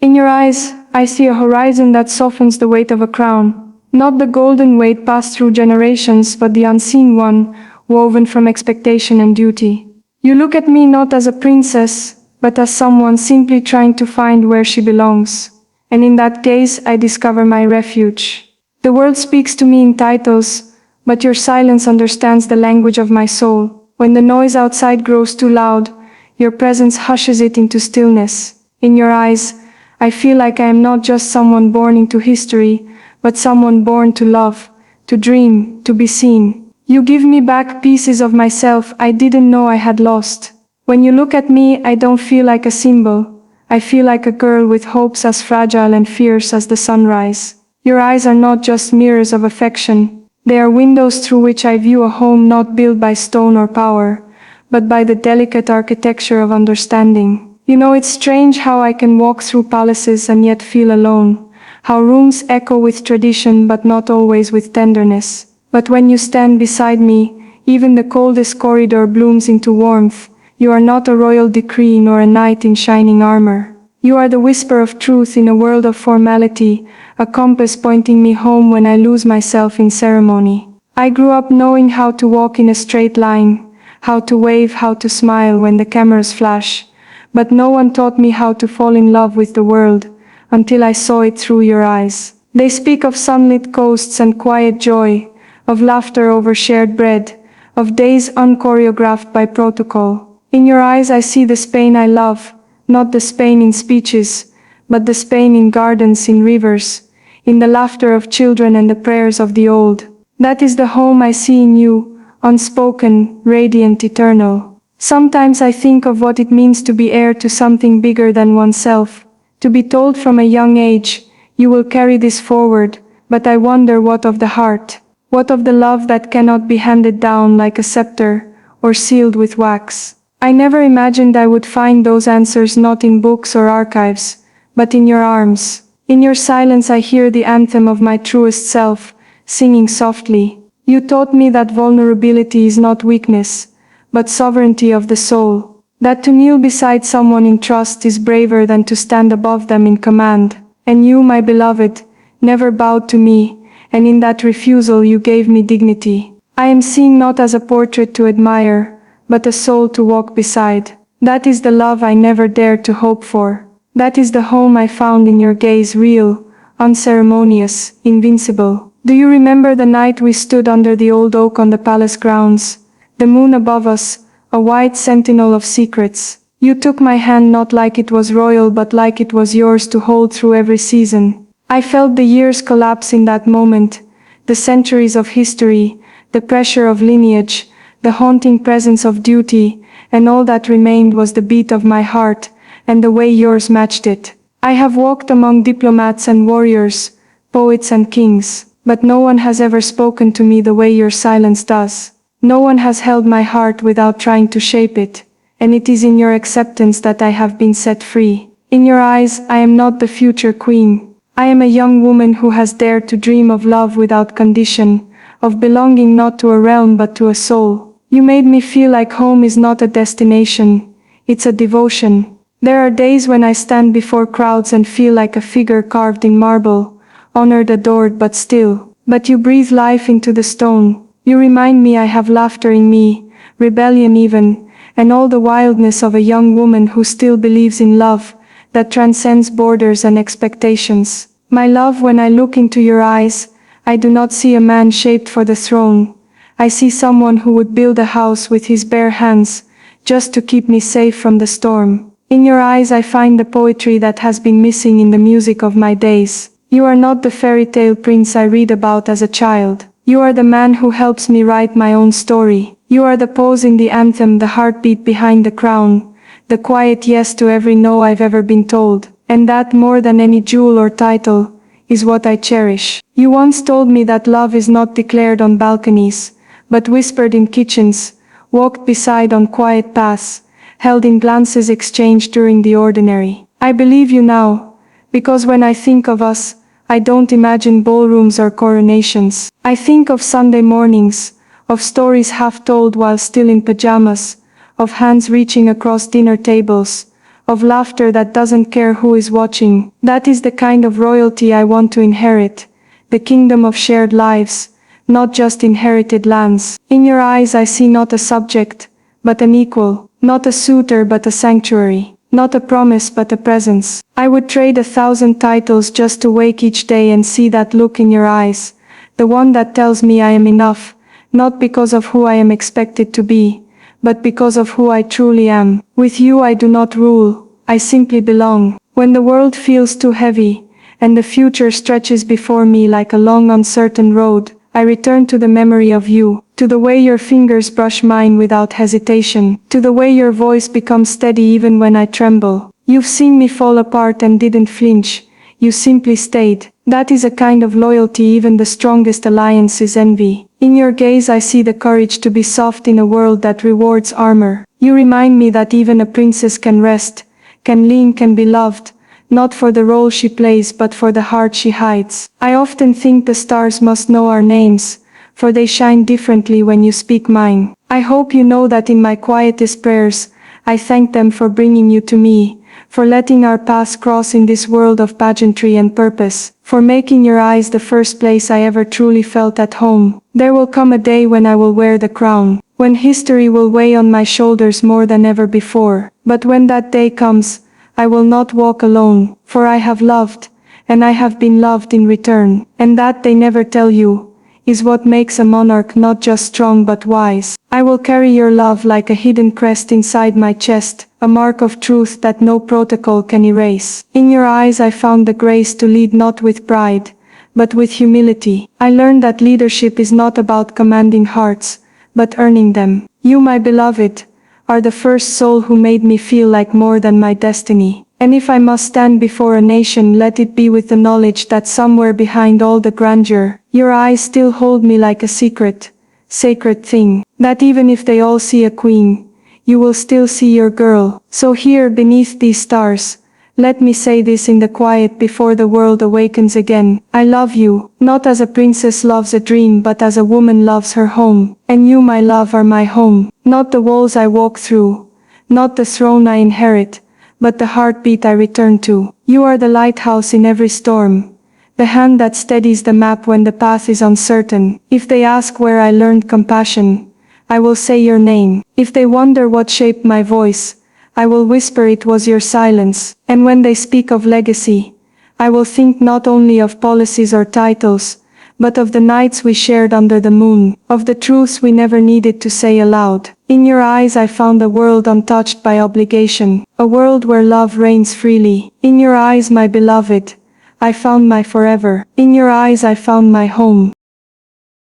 In your eyes, I see a horizon that softens the weight of a crown. Not the golden weight passed through generations, but the unseen one, woven from expectation and duty. You look at me not as a princess, but as someone simply trying to find where she belongs. And in that gaze I discover my refuge. The world speaks to me in titles, but your silence understands the language of my soul. When the noise outside grows too loud, your presence hushes it into stillness. In your eyes, I feel like I am not just someone born into history, but someone born to love, to dream, to be seen. You give me back pieces of myself I didn't know I had lost. When you look at me, I don't feel like a symbol. I feel like a girl with hopes as fragile and fierce as the sunrise. Your eyes are not just mirrors of affection. They are windows through which I view a home not built by stone or power, but by the delicate architecture of understanding. You know, it's strange how I can walk through palaces and yet feel alone, how rooms echo with tradition but not always with tenderness. But when you stand beside me, even the coldest corridor blooms into warmth. You are not a royal decree nor a knight in shining armor. You are the whisper of truth in a world of formality, a compass pointing me home when I lose myself in ceremony. I grew up knowing how to walk in a straight line, how to wave, how to smile when the cameras flash. But no one taught me how to fall in love with the world, until I saw it through your eyes. They speak of sunlit coasts and quiet joy, of laughter over shared bread, of days unchoreographed by protocol. In your eyes I see the Spain I love, not the Spain in speeches, but the Spain in gardens, in rivers, in the laughter of children and the prayers of the old. That is the home I see in you, unspoken, radiant, eternal. Sometimes I think of what it means to be heir to something bigger than oneself, to be told from a young age, you will carry this forward, but I wonder what of the heart, what of the love that cannot be handed down like a scepter, or sealed with wax. I never imagined I would find those answers not in books or archives, but in your arms. In your silence I hear the anthem of my truest self, singing softly. You taught me that vulnerability is not weakness, but sovereignty of the soul. That to kneel beside someone in trust is braver than to stand above them in command. And you, my beloved, never bowed to me, and in that refusal you gave me dignity. I am seen not as a portrait to admire, but a soul to walk beside. That is the love I never dared to hope for. That is the home I found in your gaze, real, unceremonious, invincible. Do you remember the night we stood under the old oak on the palace grounds? The moon above us, a white sentinel of secrets. You took my hand not like it was royal but like it was yours to hold through every season. I felt the years collapse in that moment, the centuries of history, the pressure of lineage, the haunting presence of duty, and all that remained was the beat of my heart, and the way yours matched it. I have walked among diplomats and warriors, poets and kings, but no one has ever spoken to me the way your silence does. No one has held my heart without trying to shape it, and it is in your acceptance that I have been set free. In your eyes, I am not the future queen. I am a young woman who has dared to dream of love without condition, of belonging not to a realm but to a soul. You made me feel like home is not a destination, it's a devotion. There are days when I stand before crowds and feel like a figure carved in marble, honored, adored but still. But you breathe life into the stone. You remind me I have laughter in me, rebellion even, and all the wildness of a young woman who still believes in love, that transcends borders and expectations. My love, when I look into your eyes, I do not see a man shaped for the throne. I see someone who would build a house with his bare hands, just to keep me safe from the storm. In your eyes I find the poetry that has been missing in the music of my days. You are not the fairy tale prince I read about as a child. You are the man who helps me write my own story. You are the pose in the anthem, the heartbeat behind the crown, the quiet yes to every no I've ever been told. And that, more than any jewel or title, is what I cherish. You once told me that love is not declared on balconies, but whispered in kitchens, walked beside on quiet paths, held in glances exchanged during the ordinary. I believe you now, because when I think of us, I don't imagine ballrooms or coronations. I think of Sunday mornings, of stories half told while still in pajamas, of hands reaching across dinner tables, of laughter that doesn't care who is watching. That is the kind of royalty I want to inherit, the kingdom of shared lives, not just inherited lands. In your eyes I see not a subject, but an equal, not a suitor but a sanctuary, not a promise but a presence. I would trade 1,000 titles just to wake each day and see that look in your eyes, the one that tells me I am enough, not because of who I am expected to be, but because of who I truly am. With you I do not rule, I simply belong. When the world feels too heavy, and the future stretches before me like a long uncertain road, I return to the memory of you, to the way your fingers brush mine without hesitation, to the way your voice becomes steady even when I tremble. You've seen me fall apart and didn't flinch, you simply stayed. That is a kind of loyalty even the strongest alliances envy. In your gaze I see the courage to be soft in a world that rewards armor. You remind me that even a princess can rest, can lean, can be loved, not for the role she plays but for the heart she hides. I often think the stars must know our names, for they shine differently when you speak mine. I hope you know that in my quietest prayers, I thank them for bringing you to me, for letting our paths cross in this world of pageantry and purpose, for making your eyes the first place I ever truly felt at home. There will come a day when I will wear the crown, when history will weigh on my shoulders more than ever before. But when that day comes, I will not walk alone, for I have loved, and I have been loved in return. And that they never tell you, is what makes a monarch not just strong but wise. I will carry your love like a hidden crest inside my chest, a mark of truth that no protocol can erase. In your eyes I found the grace to lead not with pride, but with humility. I learned that leadership is not about commanding hearts, but earning them. You, my beloved, are the first soul who made me feel like more than my destiny. And if I must stand before a nation, let it be with the knowledge that somewhere behind all the grandeur, your eyes still hold me like a secret, sacred thing. That even if they all see a queen, you will still see your girl. So here beneath these stars, let me say this in the quiet before the world awakens again. I love you, not as a princess loves a dream but as a woman loves her home. And you, my love, are my home, not the walls I walk through, not the throne I inherit, but the heartbeat I return to. You are the lighthouse in every storm, the hand that steadies the map when the path is uncertain. If they ask where I learned compassion, I will say your name. If they wonder what shaped my voice, I will whisper it was your silence. And when they speak of legacy, I will think not only of policies or titles, but of the nights we shared under the moon, of the truths we never needed to say aloud. In your eyes I found a world untouched by obligation, a world where love reigns freely. In your eyes, my beloved, I found my forever. In your eyes I found my home.